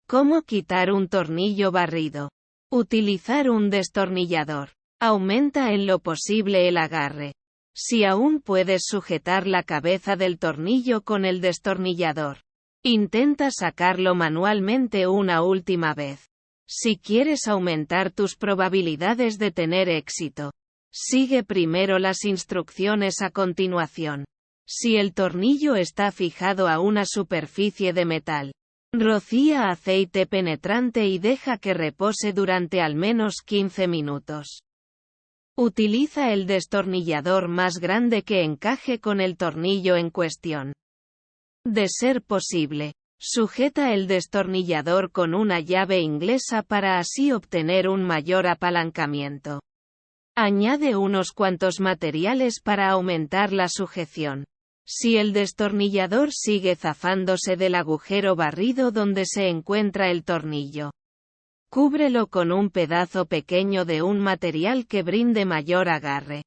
¿Cómo quitar un tornillo barrido? Utilizar un destornillador. Aumenta en lo posible el agarre. Si aún puedes sujetar la cabeza del tornillo con el destornillador, intenta sacarlo manualmente una última vez. Si quieres aumentar tus probabilidades de tener éxito, sigue primero las instrucciones a continuación. Si el tornillo está fijado a una superficie de metal, rocía aceite penetrante y deja que repose durante al menos 15 minutos. Utiliza el destornillador más grande que encaje con el tornillo en cuestión. De ser posible, sujeta el destornillador con una llave inglesa para así obtener un mayor apalancamiento. Añade unos cuantos materiales para aumentar la sujeción. Si el destornillador sigue zafándose del agujero barrido donde se encuentra el tornillo, cúbrelo con un pedazo pequeño de un material que brinde mayor agarre.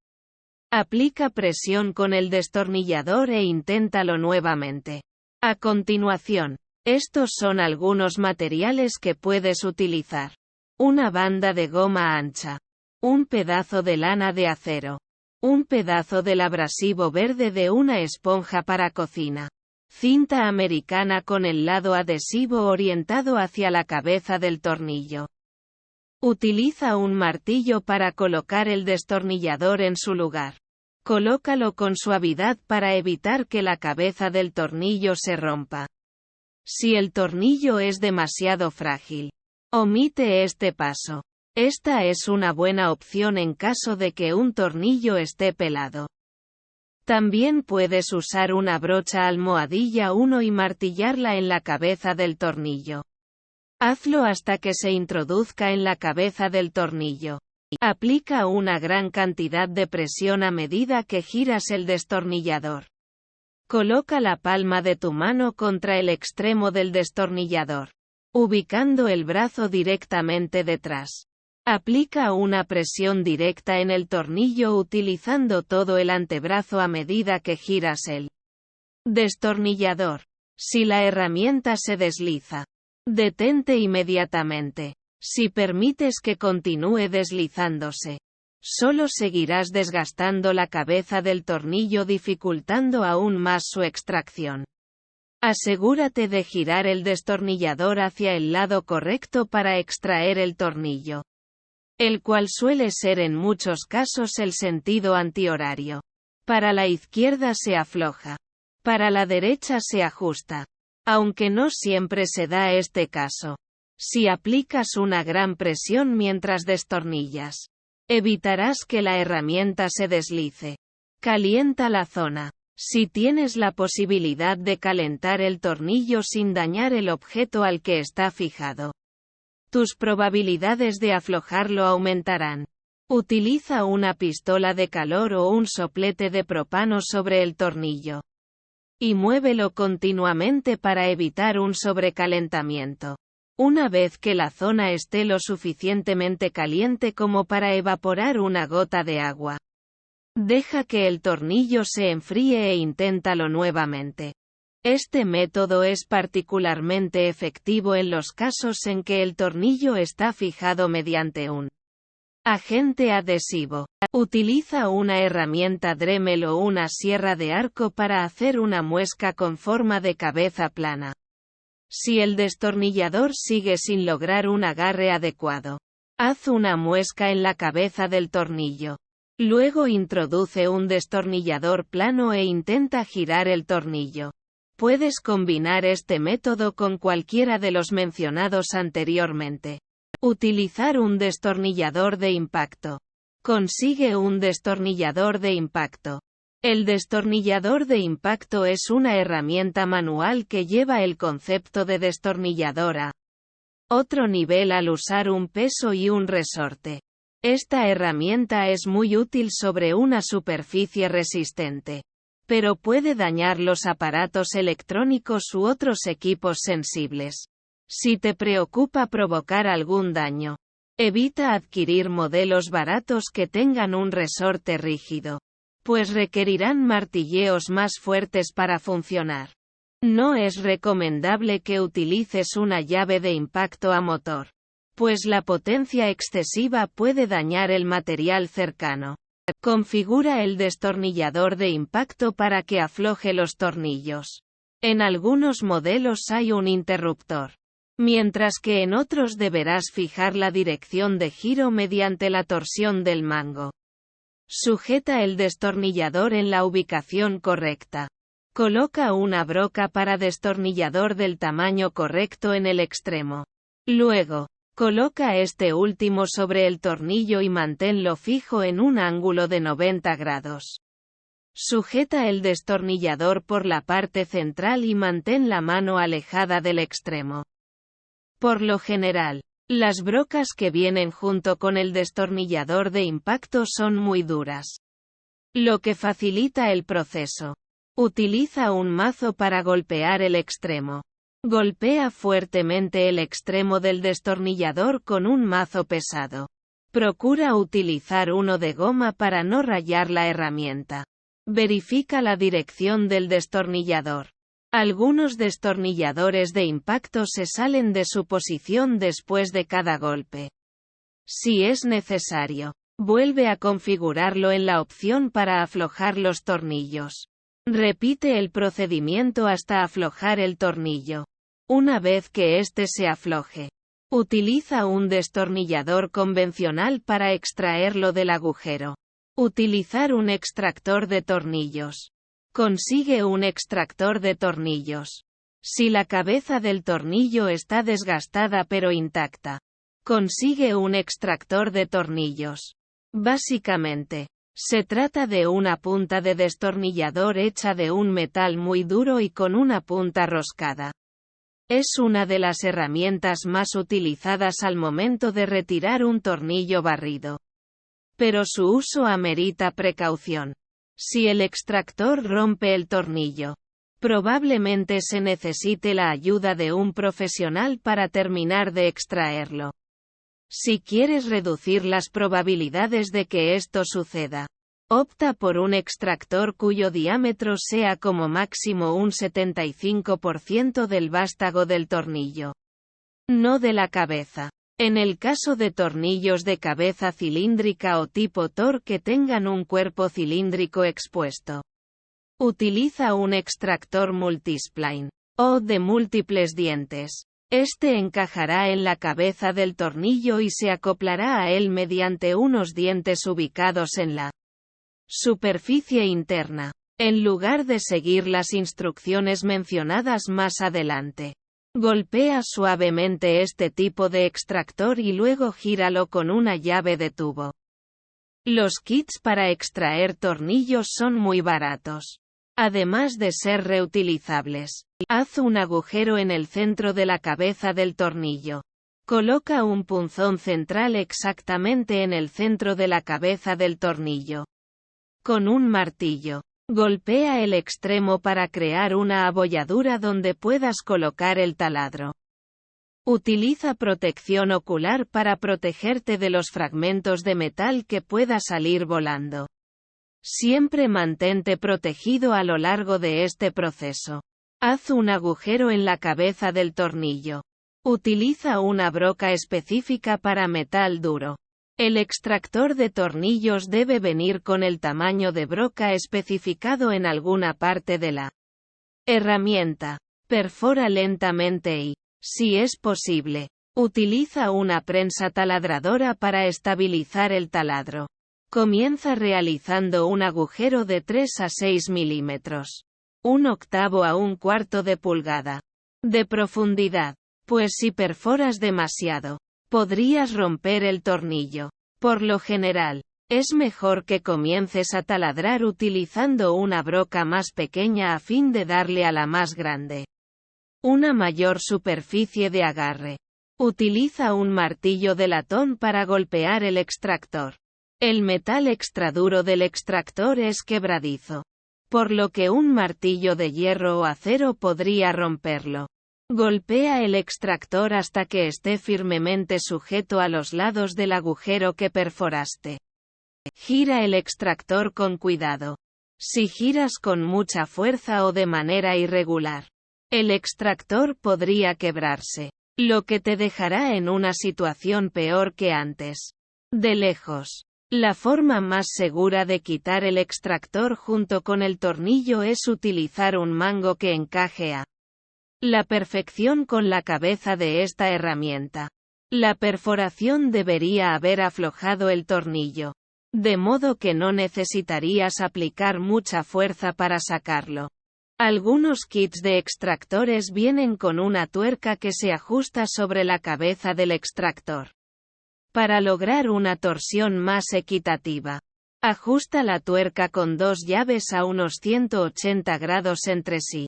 Aplica presión con el destornillador e inténtalo nuevamente. A continuación, estos son algunos materiales que puedes utilizar. Una banda de goma ancha. Un pedazo de lana de acero. Un pedazo del abrasivo verde de una esponja para cocina. Cinta americana con el lado adhesivo orientado hacia la cabeza del tornillo. Utiliza un martillo para colocar el destornillador en su lugar. Colócalo con suavidad para evitar que la cabeza del tornillo se rompa. Si el tornillo es demasiado frágil, omite este paso. Esta es una buena opción en caso de que un tornillo esté pelado. También puedes usar una brocha almohadilla 1 y martillarla en la cabeza del tornillo. Hazlo hasta que se introduzca en la cabeza del tornillo. Aplica una gran cantidad de presión a medida que giras el destornillador. Coloca la palma de tu mano contra el extremo del destornillador, ubicando el brazo directamente detrás. Aplica una presión directa en el tornillo utilizando todo el antebrazo a medida que giras el destornillador. Si la herramienta se desliza, detente inmediatamente. Si permites que continúe deslizándose, solo seguirás desgastando la cabeza del tornillo dificultando aún más su extracción. Asegúrate de girar el destornillador hacia el lado correcto para extraer el tornillo, el cual suele ser en muchos casos el sentido antihorario. Para la izquierda se afloja. Para la derecha se ajusta. Aunque no siempre se da este caso. Si aplicas una gran presión mientras destornillas, evitarás que la herramienta se deslice. Calienta la zona. Si tienes la posibilidad de calentar el tornillo sin dañar el objeto al que está fijado, tus probabilidades de aflojarlo aumentarán. Utiliza una pistola de calor o un soplete de propano sobre el tornillo. Y muévelo continuamente para evitar un sobrecalentamiento. Una vez que la zona esté lo suficientemente caliente como para evaporar una gota de agua, deja que el tornillo se enfríe e inténtalo nuevamente. Este método es particularmente efectivo en los casos en que el tornillo está fijado mediante un agente adhesivo. Utiliza una herramienta Dremel o una sierra de arco para hacer una muesca con forma de cabeza plana. Si el destornillador sigue sin lograr un agarre adecuado, haz una muesca en la cabeza del tornillo. Luego introduce un destornillador plano e intenta girar el tornillo. Puedes combinar este método con cualquiera de los mencionados anteriormente. Utilizar un destornillador de impacto. Consigue un destornillador de impacto. El destornillador de impacto es una herramienta manual que lleva el concepto de destornillador a otro nivel al usar un peso y un resorte. Esta herramienta es muy útil sobre una superficie resistente, pero puede dañar los aparatos electrónicos u otros equipos sensibles. Si te preocupa provocar algún daño, evita adquirir modelos baratos que tengan un resorte rígido, pues requerirán martilleos más fuertes para funcionar. No es recomendable que utilices una llave de impacto a motor, pues la potencia excesiva puede dañar el material cercano. Configura el destornillador de impacto para que afloje los tornillos. En algunos modelos hay un interruptor, mientras que en otros deberás fijar la dirección de giro mediante la torsión del mango. Sujeta el destornillador en la ubicación correcta. Coloca una broca para destornillador del tamaño correcto en el extremo. Luego, coloca este último sobre el tornillo y manténlo fijo en un ángulo de 90 grados. Sujeta el destornillador por la parte central y mantén la mano alejada del extremo. Por lo general, las brocas que vienen junto con el destornillador de impacto son muy duras, lo que facilita el proceso. Utiliza un mazo para golpear el extremo. Golpea fuertemente el extremo del destornillador con un mazo pesado. Procura utilizar uno de goma para no rayar la herramienta. Verifica la dirección del destornillador. Algunos destornilladores de impacto se salen de su posición después de cada golpe. Si es necesario, vuelve a configurarlo en la opción para aflojar los tornillos. Repite el procedimiento hasta aflojar el tornillo. Una vez que éste se afloje, utiliza un destornillador convencional para extraerlo del agujero. Utilizar un extractor de tornillos. Consigue un extractor de tornillos. Si la cabeza del tornillo está desgastada pero intacta, consigue un extractor de tornillos. Básicamente, se trata de una punta de destornillador hecha de un metal muy duro y con una punta roscada. Es una de las herramientas más utilizadas al momento de retirar un tornillo barrido. Pero su uso amerita precaución. Si el extractor rompe el tornillo, probablemente se necesite la ayuda de un profesional para terminar de extraerlo. Si quieres reducir las probabilidades de que esto suceda, opta por un extractor cuyo diámetro sea como máximo un 75% del vástago del tornillo. No de la cabeza. En el caso de tornillos de cabeza cilíndrica o tipo Tor que tengan un cuerpo cilíndrico expuesto, utiliza un extractor multispline, o de múltiples dientes. Este encajará en la cabeza del tornillo y se acoplará a él mediante unos dientes ubicados en la superficie interna, en lugar de seguir las instrucciones mencionadas más adelante. Golpea suavemente este tipo de extractor y luego gíralo con una llave de tubo. Los kits para extraer tornillos son muy baratos. Además de ser reutilizables, haz un agujero en el centro de la cabeza del tornillo. Coloca un punzón central exactamente en el centro de la cabeza del tornillo. Con un martillo, golpea el extremo para crear una abolladura donde puedas colocar el taladro. Utiliza protección ocular para protegerte de los fragmentos de metal que pueda salir volando. Siempre mantente protegido a lo largo de este proceso. Haz un agujero en la cabeza del tornillo. Utiliza una broca específica para metal duro. El extractor de tornillos debe venir con el tamaño de broca especificado en alguna parte de la herramienta. Perfora lentamente y, si es posible, utiliza una prensa taladradora para estabilizar el taladro. Comienza realizando un agujero de 3 a 6 milímetros, 1/8 a 1/4 de pulgada de profundidad, pues si perforas demasiado, podrías romper el tornillo. Por lo general, es mejor que comiences a taladrar utilizando una broca más pequeña a fin de darle a la más grande una mayor superficie de agarre. Utiliza un martillo de latón para golpear el extractor. El metal extraduro del extractor es quebradizo, por lo que un martillo de hierro o acero podría romperlo. Golpea el extractor hasta que esté firmemente sujeto a los lados del agujero que perforaste. Gira el extractor con cuidado. Si giras con mucha fuerza o de manera irregular, El extractor podría quebrarse, lo que te dejará en una situación peor que antes. De lejos, la forma más segura de quitar el extractor junto con el tornillo es utilizar un mango que encaje a la perfección con la cabeza de esta herramienta. La perforación debería haber aflojado el tornillo, de modo que no necesitarías aplicar mucha fuerza para sacarlo. Algunos kits de extractores vienen con una tuerca que se ajusta sobre la cabeza del extractor. Para lograr una torsión más equitativa, ajusta la tuerca con dos llaves a unos 180 grados entre sí.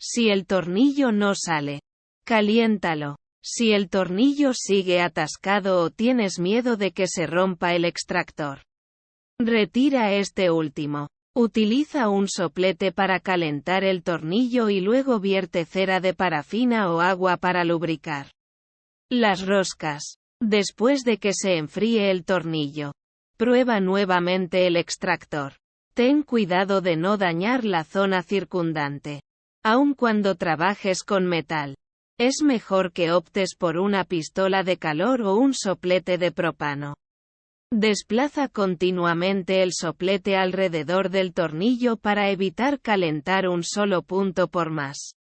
Si el tornillo no sale, caliéntalo. Si el tornillo sigue atascado o tienes miedo de que se rompa el extractor, retira este último. Utiliza un soplete para calentar el tornillo y luego vierte cera de parafina o agua para lubricar las roscas. Después de que se enfríe el tornillo, prueba nuevamente el extractor. Ten cuidado de no dañar la zona circundante. Aun cuando trabajes con metal, es mejor que optes por una pistola de calor o un soplete de propano. Desplaza continuamente el soplete alrededor del tornillo para evitar calentar un solo punto por más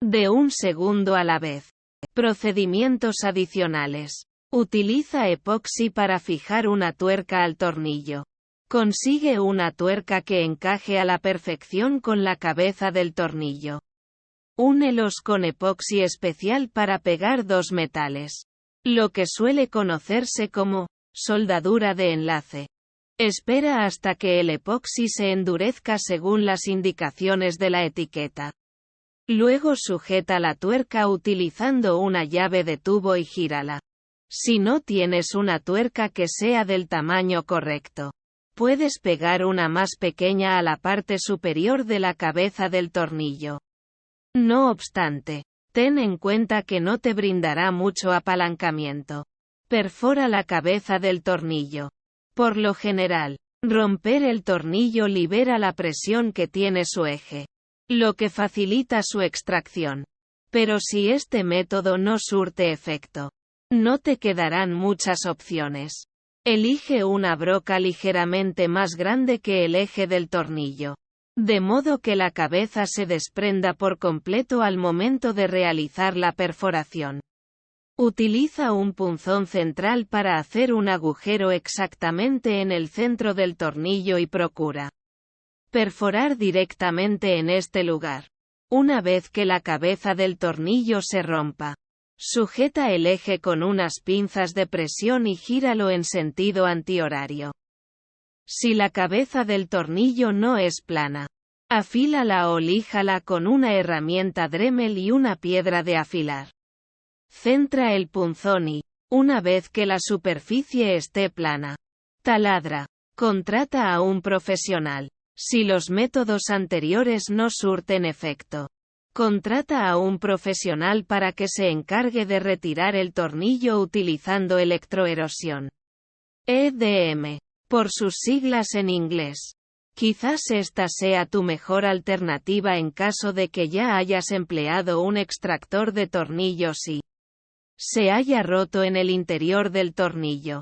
de un segundo a la vez. Procedimientos adicionales. Utiliza epoxi para fijar una tuerca al tornillo. Consigue una tuerca que encaje a la perfección con la cabeza del tornillo. Únelos con epoxi especial para pegar dos metales, lo que suele conocerse como soldadura de enlace. Espera hasta que el epoxi se endurezca según las indicaciones de la etiqueta. Luego sujeta la tuerca utilizando una llave de tubo y gírala. Si no tienes una tuerca que sea del tamaño correcto, puedes pegar una más pequeña a la parte superior de la cabeza del tornillo. No obstante, ten en cuenta que no te brindará mucho apalancamiento. Perfora la cabeza del tornillo. Por lo general, romper el tornillo libera la presión que tiene su eje, lo que facilita su extracción. Pero si este método no surte efecto, no te quedarán muchas opciones. Elige una broca ligeramente más grande que el eje del tornillo, de modo que la cabeza se desprenda por completo al momento de realizar la perforación. Utiliza un punzón central para hacer un agujero exactamente en el centro del tornillo y procura perforar directamente en este lugar. Una vez que la cabeza del tornillo se rompa, sujeta el eje con unas pinzas de presión y gíralo en sentido antihorario. Si la cabeza del tornillo no es plana, afílala o líjala con una herramienta Dremel y una piedra de afilar. Centra el punzón y, una vez que la superficie esté plana, taladra. Contrata a un profesional. Si los métodos anteriores no surten efecto, contrata a un profesional para que se encargue de retirar el tornillo utilizando electroerosión. EDM. Por sus siglas en inglés. Quizás esta sea tu mejor alternativa en caso de que ya hayas empleado un extractor de tornillos y se haya roto en el interior del tornillo.